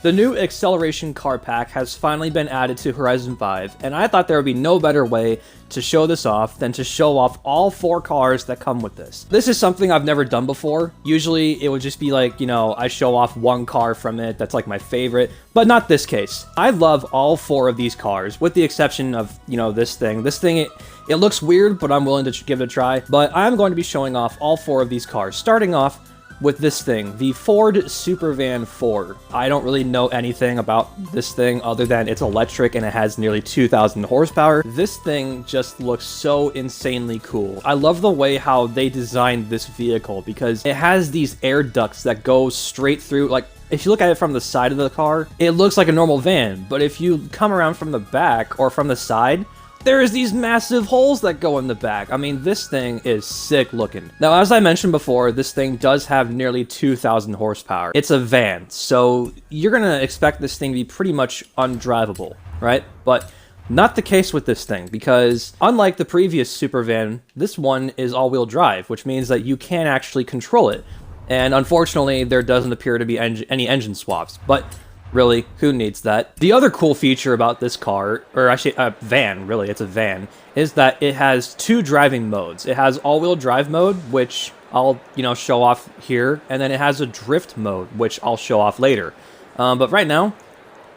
The new acceleration car pack has finally been added to Horizon 5, and I thought there would be no better way to show this off than to show off all 4 cars that come with this. This is something I've never done before. Usually it would just be like, you know, I show off one car from it that's like my favorite, but not this case. I love all 4 of these cars, with the exception of, you know, this thing. This thing, it looks weird, but I'm willing to give it a try. But I'm going to be showing off all 4 of these cars, starting off with this thing, the Ford Supervan 4. I don't really know anything about this thing other than it's electric and it has nearly 2,000 horsepower. This thing just looks so insanely cool. I love the way how they designed this vehicle because it has these air ducts that go straight through, like, if you look at it from the side of the car, it looks like a normal van, but if you come around from the back or from the side, there's these massive holes that go in the back. I mean, this thing is sick looking. Now, as I mentioned before, this thing does have nearly 2,000 horsepower. It's a van, so you're gonna expect this thing to be pretty much undrivable, right? But not the case with this thing, because unlike the previous Supervan, this one is all-wheel drive, which means that you can actually control it. And unfortunately, there doesn't appear to be any engine swaps, but really, who needs that? The other cool feature about this car, or actually a van, really, it's a van, is that it has 2 driving modes. It has all-wheel drive mode, which I'll, you know, show off here, and then it has a drift mode, which I'll show off later. But right now,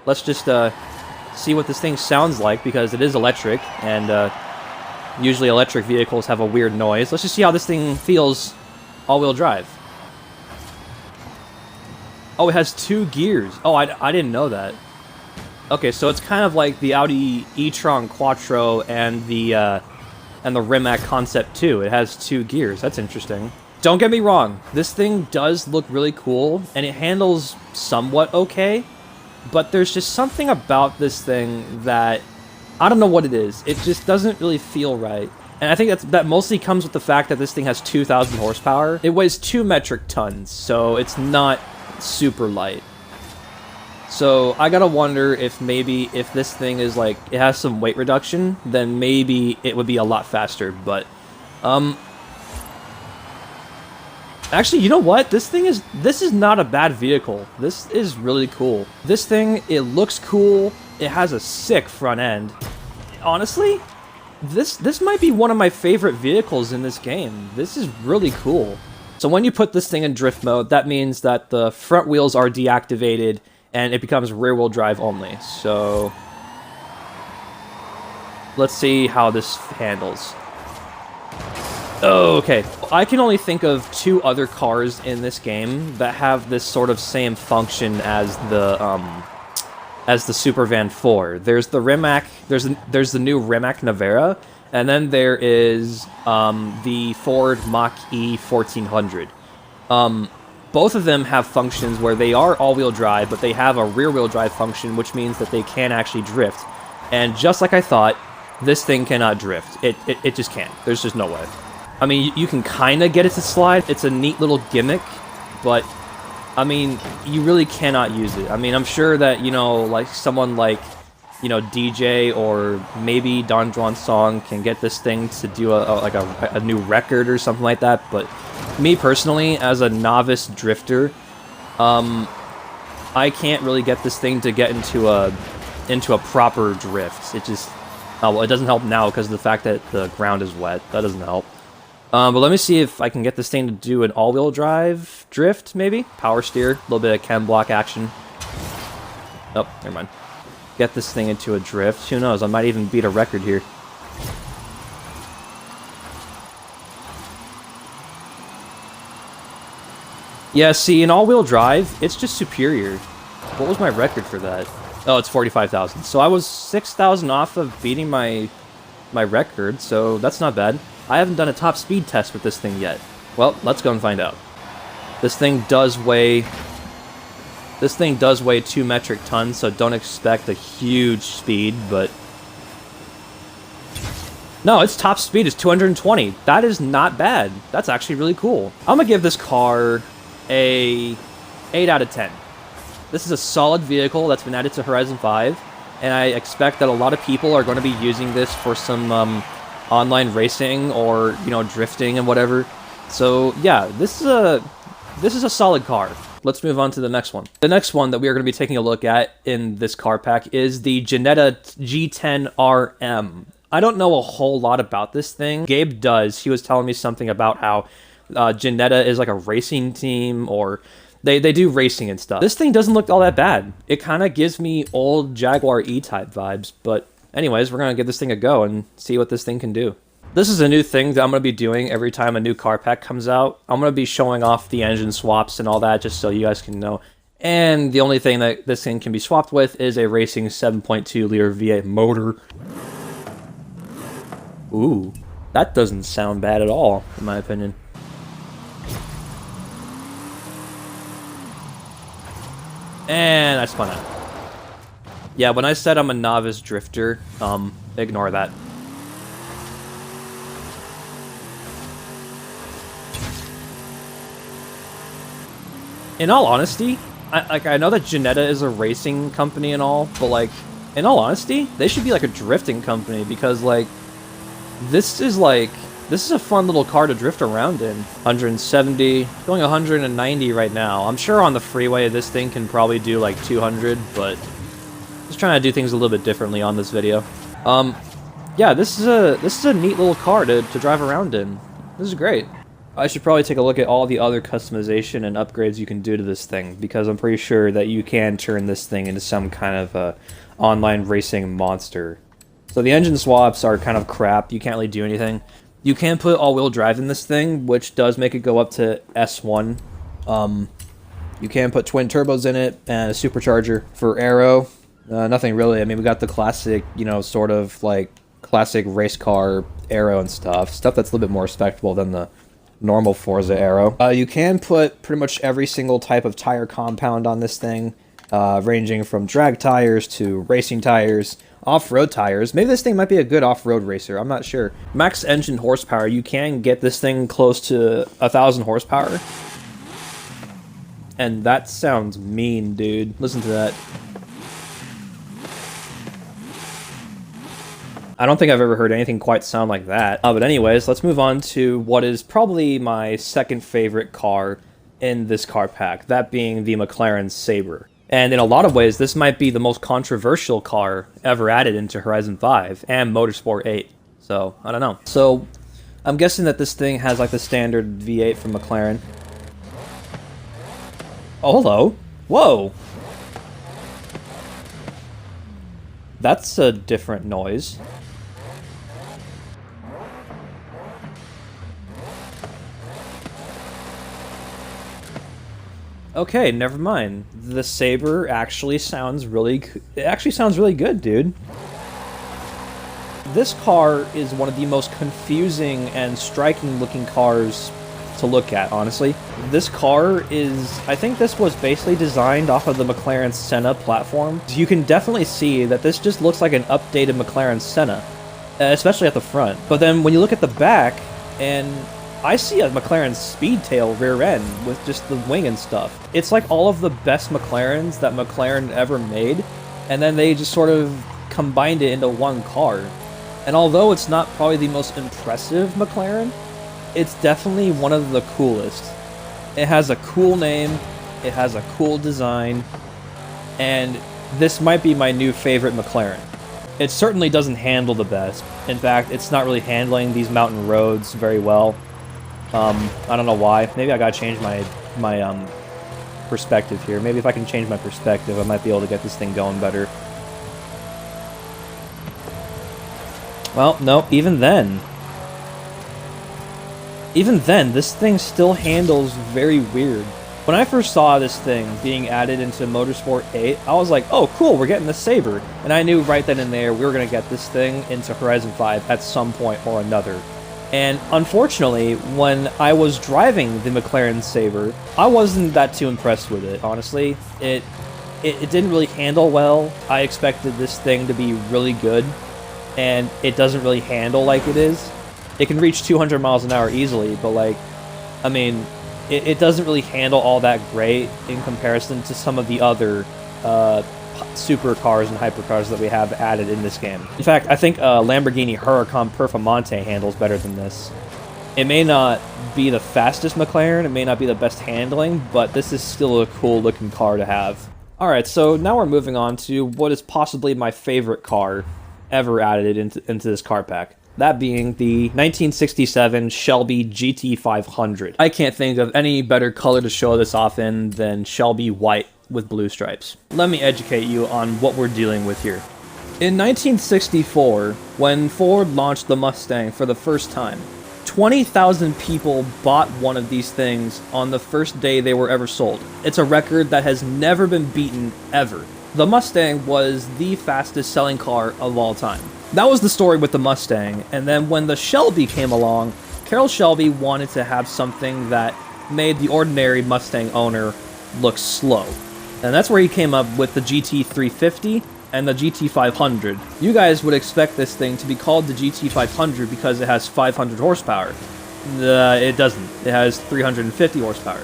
let's just see what this thing sounds like, because it is electric, and usually electric vehicles have a weird noise. Let's just see how this thing feels all-wheel drive. Oh, it has 2 gears. Oh, I didn't know that. Okay, so it's kind of like the Audi e-tron Quattro and the Rimac Concept 2. It has 2 gears. That's interesting. Don't get me wrong. This thing does look really cool, and it handles somewhat okay. But there's just something about this thing that I don't know what it is. It just doesn't really feel right. And I think that mostly comes with the fact that this thing has 2,000 horsepower. It weighs 2 metric tons, so it's not super light. So I gotta wonder if maybe if this thing is like, it has some weight reduction, then maybe it would be a lot faster. But actually, you know what? This is not a bad vehicle. This is really cool. This thing, it looks cool. It has a sick front end. Honestly, this might be one of my favorite vehicles in this game. This is really cool. So when you put this thing in drift mode, that means that the front wheels are deactivated and it becomes rear-wheel drive only. So let's see how this handles. Oh, okay. I can only think of 2 other cars in this game that have this sort of same function as the Supervan 4. There's the Rimac, there's the new Rimac Navara, and then there is the Ford Mach-E 1400. Both of them have functions where they are all-wheel drive, but they have a rear-wheel drive function, which means that they can actually drift. And just like I thought, this thing cannot drift. It just can't. There's just no way. I mean, you can kind of get it to slide. It's a neat little gimmick, but I mean, you really cannot use it. I mean, I'm sure that, you know, like someone like, you know, DJ or maybe Don Juan Song can get this thing to do a new record or something like that. But me personally, as a novice drifter, I can't really get this thing to get into a proper drift. It just, oh, well, it doesn't help now because of the fact that the ground is wet. That doesn't help. But let me see if I can get this thing to do an all-wheel drive drift, maybe? Power steer, a little bit of chem block action. Oh, never mind. Get this thing into a drift. Who knows, I might even beat a record here. Yeah, see, in all-wheel drive, it's just superior. What was my record for that? Oh, it's 45,000. So I was 6,000 off of beating my record, so that's not bad. I haven't done a top speed test with this thing yet. Well, let's go and find out. This thing does weigh 2 metric tons, so don't expect a huge speed, but no, its top speed is 220. That is not bad. That's actually really cool. I'm gonna give this car a 8 out of 10. This is a solid vehicle that's been added to Horizon 5, and I expect that a lot of people are going to be using this for some online racing or, you know, drifting and whatever. So yeah, this is a solid car. let's move on to the next one. The next one that we are going to be taking a look at in this car pack is the Genetta G10RM. I don't know a whole lot about this thing. Gabe does. He was telling me something about how Genetta is like a racing team, or they do racing and stuff. This thing doesn't look all that bad. It kind of gives me old Jaguar E-Type vibes, but anyways, we're going to give this thing a go and see what this thing can do. This is a new thing that I'm going to be doing every time a new car pack comes out. I'm going to be showing off the engine swaps and all that just so you guys can know. And the only thing that this thing can be swapped with is a racing 7.2 liter V8 motor. Ooh, that doesn't sound bad at all, in my opinion. And I spun out. Yeah, when I said I'm a novice drifter, ignore that. In all honesty, I know that Genetta is a racing company and all, but like, in all honesty, they should be like a drifting company, because like, this is a fun little car to drift around in. 170, going 190 right now. I'm sure on the freeway this thing can probably do like 200, but just trying to do things a little bit differently on this video. Yeah, this is a neat little car to drive around in. This is great. I should probably take a look at all the other customization and upgrades you can do to this thing, because I'm pretty sure that you can turn this thing into some kind of online racing monster. So the engine swaps are kind of crap. You can't really do anything. You can put all-wheel drive in this thing, which does make it go up to S1. You can put twin turbos in it and a supercharger. For aero, nothing really. I mean, we got the classic, you know, sort of like classic race car aero and stuff. Stuff that's a little bit more respectable than the normal Forza aero. You can put pretty much every single type of tire compound on this thing, ranging from drag tires to racing tires, off-road tires. Maybe this thing might be a good off-road racer, I'm not sure. Max engine horsepower, you can get this thing close to 1,000 horsepower. And that sounds mean, dude. Listen to that. I don't think I've ever heard anything quite sound like that. But anyways, let's move on to what is probably my second favorite car in this car pack, that being the McLaren Sabre. And in a lot of ways, this might be the most controversial car ever added into Horizon 5 and Motorsport 8. So, I don't know. So, I'm guessing that this thing has like the standard V8 from McLaren. Oh, hello. Whoa! That's a different noise. Okay, never mind. The Sabre actually sounds really good, dude. This car is one of the most confusing and striking looking cars to look at, honestly. This car is, I think this was basically designed off of the McLaren Senna platform. You can definitely see that this just looks like an updated McLaren Senna, especially at the front. But then when you look at the back, and I see a McLaren Speedtail rear end with just the wing and stuff. It's like all of the best McLarens that McLaren ever made, and then they just sort of combined it into one car. And although it's not probably the most impressive McLaren, it's definitely one of the coolest. It has a cool name, it has a cool design, and this might be my new favorite McLaren. It certainly doesn't handle the best. In fact, it's not really handling these mountain roads very well. I don't know why. Maybe I gotta change my perspective here. Maybe if I can change my perspective, I might be able to get this thing going better. Well, no, even then, this thing still handles very weird. When I first saw this thing being added into Motorsport 8, I was like, oh cool, we're getting the Sabre. And I knew right then and there we were going to get this thing into Horizon 5 at some point or another. And unfortunately, when I was driving the McLaren Sabre, I wasn't that too impressed with it, honestly. It didn't really handle well. I expected this thing to be really good, and it doesn't really handle like it is. It can reach 200 miles an hour easily, but like, I mean, it doesn't really handle all that great in comparison to some of the other supercars and hypercars that we have added in this game. In fact, I think Lamborghini Huracan Performante handles better than this. It may not be the fastest McLaren, it may not be the best handling, but this is still a cool looking car to have. Alright, so now we're moving on to what is possibly my favorite car ever added into this car pack. That being the 1967 Shelby GT500. I can't think of any better color to show this off in than Shelby white with blue stripes. Let me educate you on what we're dealing with here. In 1964, when Ford launched the Mustang for the first time, 20,000 people bought one of these things on the first day they were ever sold. It's a record that has never been beaten, ever. The Mustang was the fastest selling car of all time. That was the story with the Mustang, and then when the Shelby came along, Carroll Shelby wanted to have something that made the ordinary Mustang owner look slow. And that's where he came up with the GT350 and the GT500. You guys would expect this thing to be called the GT500 because it has 500 horsepower. It doesn't. It has 350 horsepower.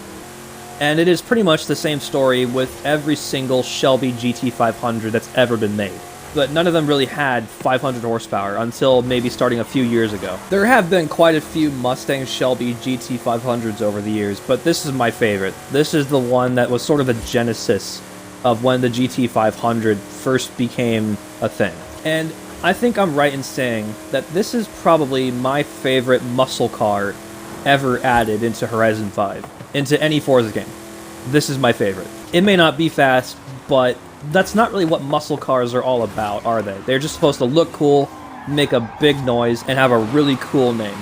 And it is pretty much the same story with every single Shelby GT500 that's ever been made. But none of them really had 500 horsepower until maybe starting a few years ago. There have been quite a few Mustang Shelby GT500s over the years, but this is my favorite. This is the one that was sort of the genesis of when the GT500 first became a thing. And I think I'm right in saying that this is probably my favorite muscle car ever added into Horizon 5, into any Forza game. This is my favorite. It may not be fast, but that's not really what muscle cars are all about, are they? They're just supposed to look cool, make a big noise, and have a really cool name.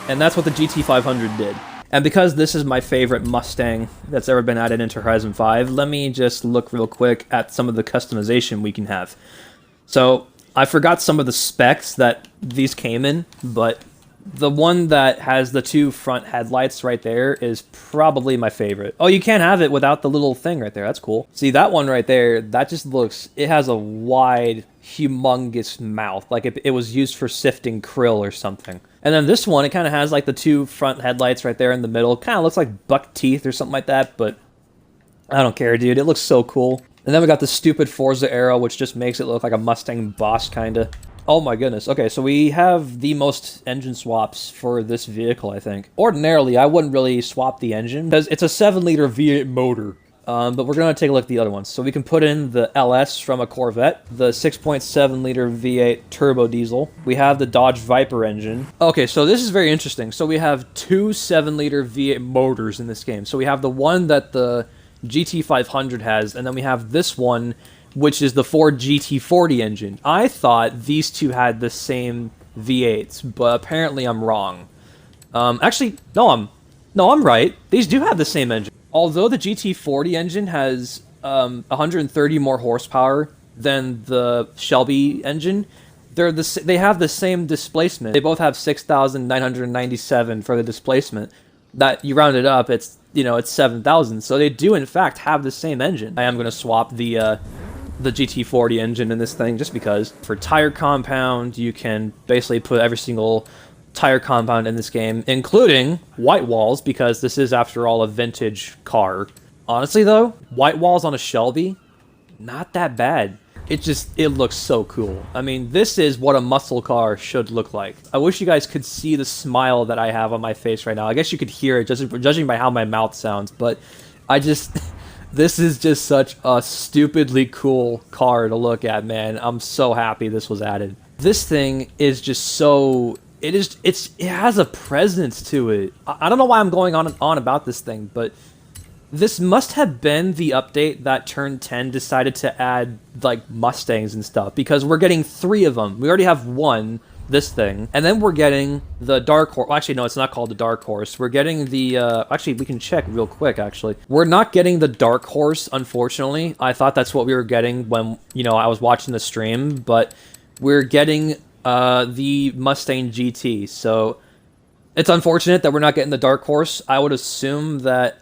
And that's what the GT500 did. And because this is my favorite Mustang that's ever been added into Horizon 5, let me just look real quick at some of the customization we can have. So, I forgot some of the specs that these came in, but the one that has the two front headlights right there is probably my favorite. Oh, you can't have it without the little thing right there. That's cool. See, that one right there, that just looks... It has a wide, humongous mouth, like it was used for sifting krill or something. And then this one, it kind of has like the two front headlights right there in the middle. Kind of looks like buck teeth or something like that, but I don't care, dude. It looks so cool. And then we got the stupid Forza arrow, which just makes it look like a Mustang boss, kind of. Oh my goodness. Okay, so we have the most engine swaps for this vehicle, I think. Ordinarily, I wouldn't really swap the engine, because it's a 7-liter V8 motor. But we're going to take a look at the other ones. So we can put in the LS from a Corvette, the 6.7-liter V8 turbo diesel. We have the Dodge Viper engine. Okay, so this is very interesting. So we have two 7-liter V8 motors in this game. So we have the one that the GT500 has, and then we have this one, which is the Ford GT40 engine. I thought these two had the same V8s, but apparently I'm wrong. Actually, no, I'm right. These do have the same engine. Although the GT40 engine has 130 more horsepower than the Shelby engine, they have the same displacement. They both have 6,997 for the displacement. That you round it up, it's 7,000. So they do in fact have the same engine. I am going to swap the GT40 engine in this thing just because. For tire compound, you can basically put every single tire compound in this game, including white walls, because this is, after all, a vintage car. Honestly, though, white walls on a Shelby, not that bad. It looks so cool. I mean, this is what a muscle car should look like. I wish you guys could see the smile that I have on my face right now. I guess you could hear it, judging by how my mouth sounds, but this is just such a stupidly cool car to look at, man. I'm so happy this was added. This thing is just so... It has a presence to it. I don't know why I'm going on and on about this thing, but this must have been the update that Turn 10 decided to add, like, Mustangs and stuff, because we're getting 3 of them. We already have one, this thing, and then we're getting the Dark Horse. Well, actually, no, it's not called the Dark Horse. We're getting the, actually, we can check real quick, actually. We're not getting the Dark Horse, unfortunately. I thought that's what we were getting when, I was watching the stream, but we're getting the Mustang GT, so it's unfortunate that we're not getting the Dark Horse. I would assume that,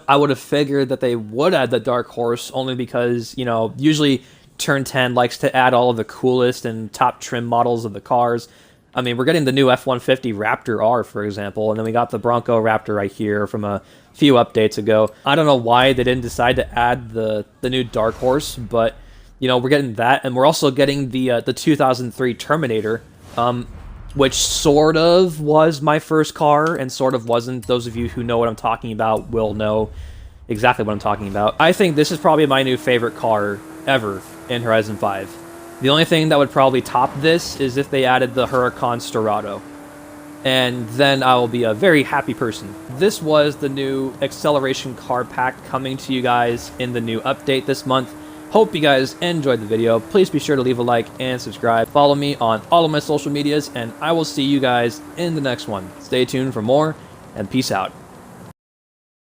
I would have figured that they would add the Dark Horse only because, usually Turn 10 likes to add all of the coolest and top trim models of the cars. I mean, we're getting the new F-150 Raptor R, for example, and then we got the Bronco Raptor right here from a few updates ago. I don't know why they didn't decide to add the new Dark Horse, but we're getting that, and we're also getting the 2003 Terminator. which sort of was my first car and sort of wasn't. Those of you who know what I'm talking about will know exactly what I'm talking about. I think this is probably my new favorite car ever in Horizon 5. The only thing that would probably top this is if they added the Huracan Storado. And then I will be a very happy person. This was the new acceleration car pack coming to you guys in the new update this month. Hope you guys enjoyed the video. Please be sure to leave a like and subscribe. Follow me on all of my social medias, and I will see you guys in the next one. Stay tuned for more, and peace out.